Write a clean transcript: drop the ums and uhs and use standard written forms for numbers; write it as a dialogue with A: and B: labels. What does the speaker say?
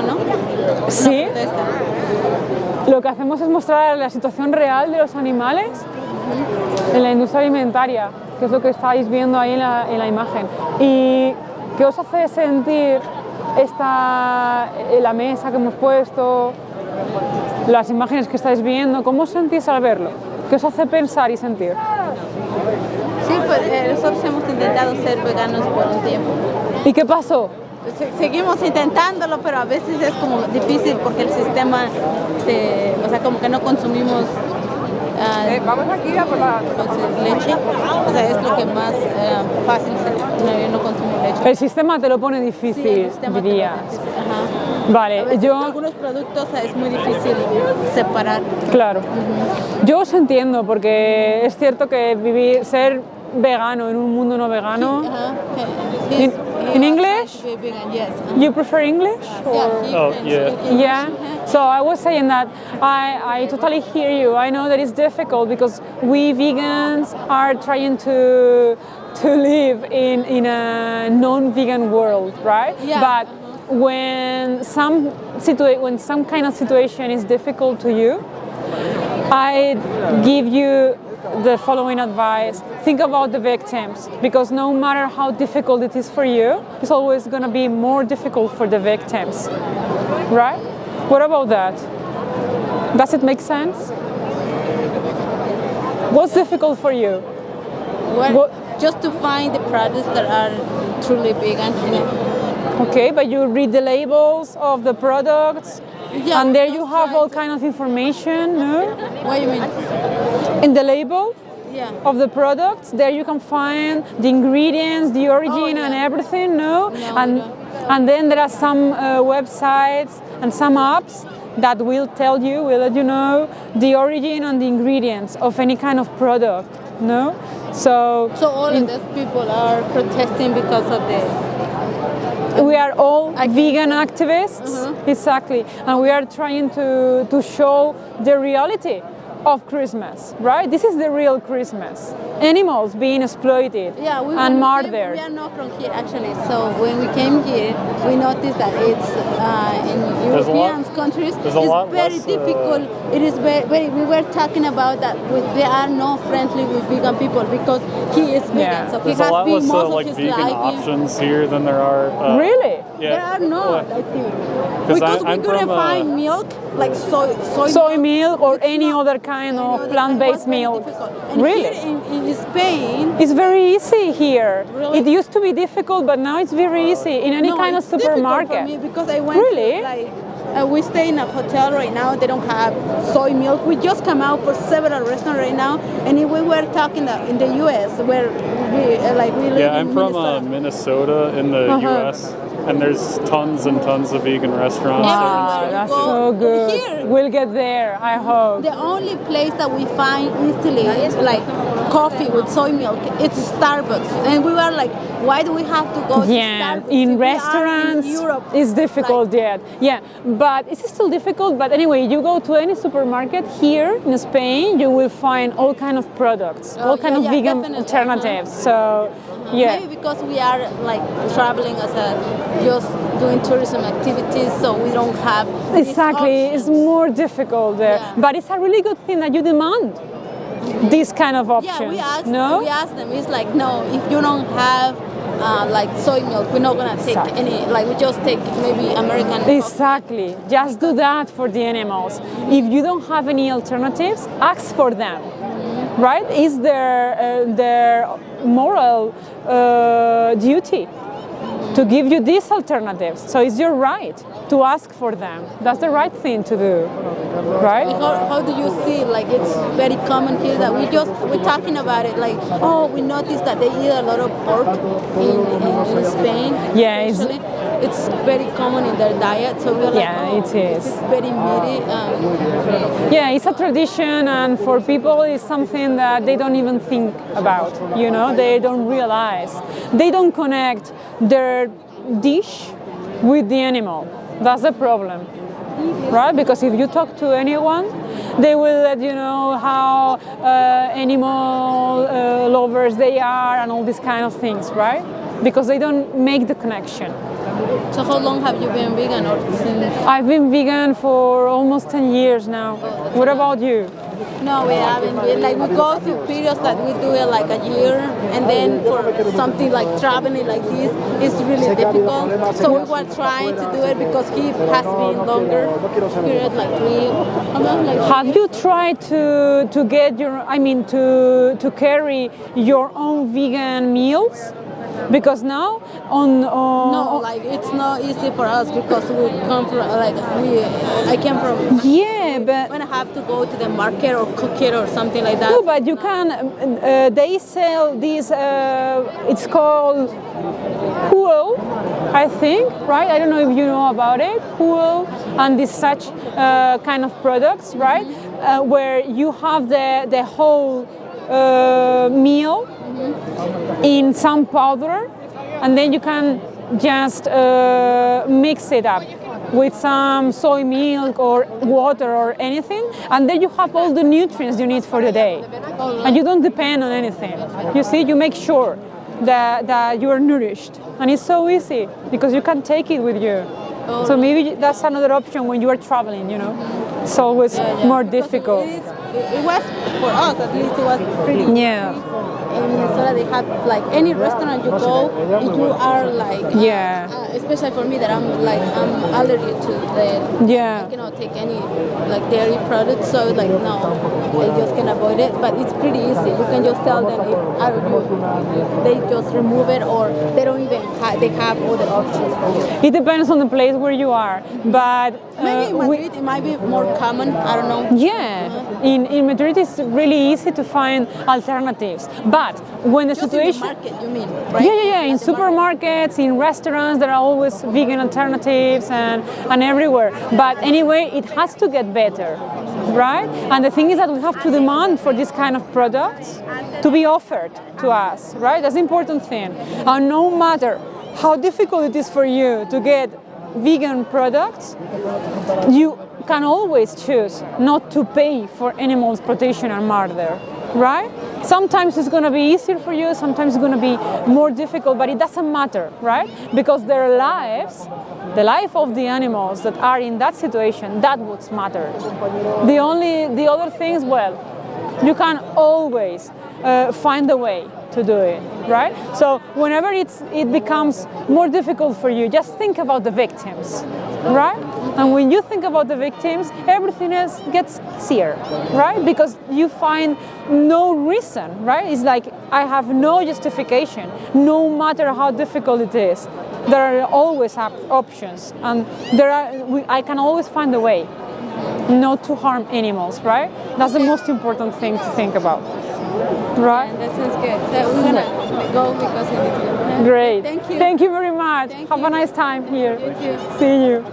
A: mismo, ¿no?
B: Sí.
A: Una protesta.
B: Lo que hacemos es mostrar la situación real de los animales en la industria alimentaria, que es lo que estáis viendo ahí en la imagen. ¿Y qué os hace sentir la mesa que hemos puesto, las imágenes que estáis viendo? ¿Cómo os sentís al verlo? ¿Qué os hace pensar y sentir?
A: Sí, pues nosotros hemos intentado ser veganos por un tiempo.
B: ¿Y qué pasó?
A: Seguimos intentándolo, pero a veces es como difícil porque el sistema, o sea, como que no consumimos
C: Vamos aquí a por la...
A: leche, o sea, es lo que más fácil es. No, yo no consumo leche.
B: El sistema te lo pone
A: Sí,
B: difícil,
A: el sistema te lo
B: dirías.
A: pone difícil, ajá.
B: Vale,
A: A veces
B: yo...
A: algunos productos es muy difícil separar.
B: Claro. Yo os entiendo porque es cierto que ser vegano en un mundo no vegano... In English? You prefer English?
D: Oh, yeah.
B: Yeah. So I was saying that I totally hear you. I know that it's difficult because we vegans are trying to live in a non-vegan world, right?
A: Yeah.
B: But when some kind of situation is difficult to you, I give you the following advice. Think about the victims, because no matter how difficult it is for you, it's always going to be more difficult for the victims, right? What about that? Does it make sense? What's difficult for you?
A: Just to find the products that are truly vegan.
B: Okay, but you read the labels of the products,
A: Yeah,
B: and there you
A: just
B: have
A: try
B: all
A: to-
B: kind of information, no?
A: What do you mean?
B: In the label
A: Yeah.
B: of the products, there you can find the ingredients, the origin,
A: Oh,
B: and
A: yeah.
B: everything, no?
A: No,
B: and
A: no.
B: and then there are some websites and some apps that will let you know the origin and the ingredients of any kind of product, no? So
A: So all of these people are protesting because of
B: we are all vegan activists, exactly, and we are trying to show the reality of Christmas, right? This is the real Christmas. Animals being exploited and murdered.
A: We are not from here actually. So when we came here, we noticed that it's in
D: There's a lot-
A: European countries.
D: there's a
A: It's
D: lot
A: very
D: less,
A: difficult. It is very. We were talking about that. They are not friendly with vegan people because he is vegan.
B: Yeah.
A: So he
D: There's a
A: has
D: lot
A: been
D: less
A: most of
D: like
A: his
D: vegan
A: life.
D: options here than there are.
B: Really?
D: Yeah.
A: There are not, I think.
D: 'Cause
A: Because we
D: I'm
A: couldn't
D: from,
A: find milk, like
B: Soy milk or
A: It's
B: any
A: not-
B: other kind
A: any
B: of
A: other-
B: plant-based
A: it was very
B: milk.
A: difficult. And
B: Really?
A: here in Spain,
B: It's very easy here.
A: Really?
B: It used to be difficult, but now it's very easy in any kind of
A: it's difficult
B: supermarket.
A: for me because I went
B: Really?
A: to, we stay in a hotel right now. They don't have soy milk. We just come out for several restaurants right now, and we were talking that in the U.S. where we live
D: Yeah,
A: in
D: I'm from
A: Minnesota.
D: Minnesota in the
B: Uh-huh.
D: U.S. and there's tons and tons of vegan restaurants.
B: Wow,
A: Everywhere you
B: that's
A: go.
B: so good.
A: Here-
B: We'll get there, I hope.
A: The only place that we find easily like coffee with soy milk, it's Starbucks, and we were like, why do we have to go to
B: Yeah,
A: Starbucks
B: in
A: if we are
B: restaurants
A: in Europe?
B: it's difficult yet. Yeah, but it's still difficult. But anyway, you go to any supermarket here in Spain, you will find all kind of products,
A: Oh,
B: all kind
A: yeah,
B: of
A: yeah,
B: vegan
A: definitely.
B: alternatives. So, yeah.
A: Maybe because we are like traveling as just doing tourism activities, so we don't have these
B: Exactly, it's
A: options.
B: more difficult there.
A: Yeah.
B: But it's a really good thing that you demand these kind of options.
A: Yeah,
B: no?
A: we asked them. It's like, no, if you don't have like soy milk, we're not gonna take
B: Exactly.
A: any. Like we just take maybe American.
B: Exactly. Just do that for the animals. If you don't have any alternatives, ask for them. Right? It's their moral duty to give you these alternatives. So it's your right to ask for them. That's the right thing to do. Right?
A: How do you see? Like it's very common here that we're talking about it. Like, oh, we noticed that they eat a lot of pork in Spain.
B: Yeah, it's-
A: especially. It's very common in their diet. So we're like,
B: Yeah,
A: oh,
B: it is.
A: It's very meaty.
B: Yeah, it's a tradition, and for people, it's something that they don't even think about. You know, they don't realize. They don't connect their dish with the animal. That's the problem, right? Because if you talk to anyone, they will let you know how animal lovers they are and all these kind of things, right? Because they don't make the connection.
A: So how long have you been vegan, or since?
B: I've been vegan for almost 10 years now. What about you?
A: No, we haven't been. Like, we go through periods that we do it like a year, and then for something like traveling like this, it's really difficult. So we were trying to do it because he has been longer period, like 3 months. Like
B: Have you tried to get your, I mean, to carry your own vegan meals? Because now
A: No, like it's not easy for us because we come from I came from.
B: yeah, but
A: When I have to go to the market or cook it or something like that.
B: no, but you can. They sell these. It's called Huel, I think, right? I don't know if you know about it. Huel and these such kind of products, right? Where you have the whole meal in some powder, and then you can just mix it up with some soy milk or water or anything, and then you have all the nutrients you need for the day, and you don't depend on anything. You see, you make sure that you are nourished, and it's so easy because you can take it with you. So maybe that's another option when you are traveling, you know. It's always more difficult.
A: It was, for us at least, it was pretty
B: Yeah.
A: easy. In Minnesota, they have like any restaurant you go, you are like, especially for me that I'm allergic to the,
B: Yeah.
A: I cannot take any like dairy products, so like no, I just can avoid it. But it's pretty easy. You can just tell them if they just remove it, or they don't even they have other options for you.
B: It depends on the place where you are, but
A: Maybe in Madrid it might be more common. I don't know.
B: yeah, in Madrid it's really easy to find alternatives. But when the
A: Just
B: situation,
A: in the market, you mean? Right?
B: yeah, in
A: At the market.
B: supermarkets, in restaurants, there are always vegan alternatives and everywhere. But anyway, it has to get better, right? And the thing is that we have to demand for this kind of products to be offered to us, right? That's the important thing. And no matter how difficult it is for you to get vegan products, you can always choose not to pay for animals' protection and murder, right? Sometimes it's going to be easier for you, sometimes it's going to be more difficult, but it doesn't matter, right? Because their lives, the life of the animals that are in that situation, that would matter. The other things, well, you can always find a way to do it, right? So whenever it becomes more difficult for you, just think about the victims, right? And when you think about the victims, everything else gets easier, right? Because you find no reason, right? It's like I have no justification, no matter how difficult it is. There are always options, and I can always find a way not to harm animals, right? That's the most important thing to think about, right?
A: That sounds good. So we're gonna go because we need to.
B: Great.
A: Thank you.
B: Thank you very much.
A: Thank
B: Have a
A: you.
B: nice time here.
A: You too.
B: See you.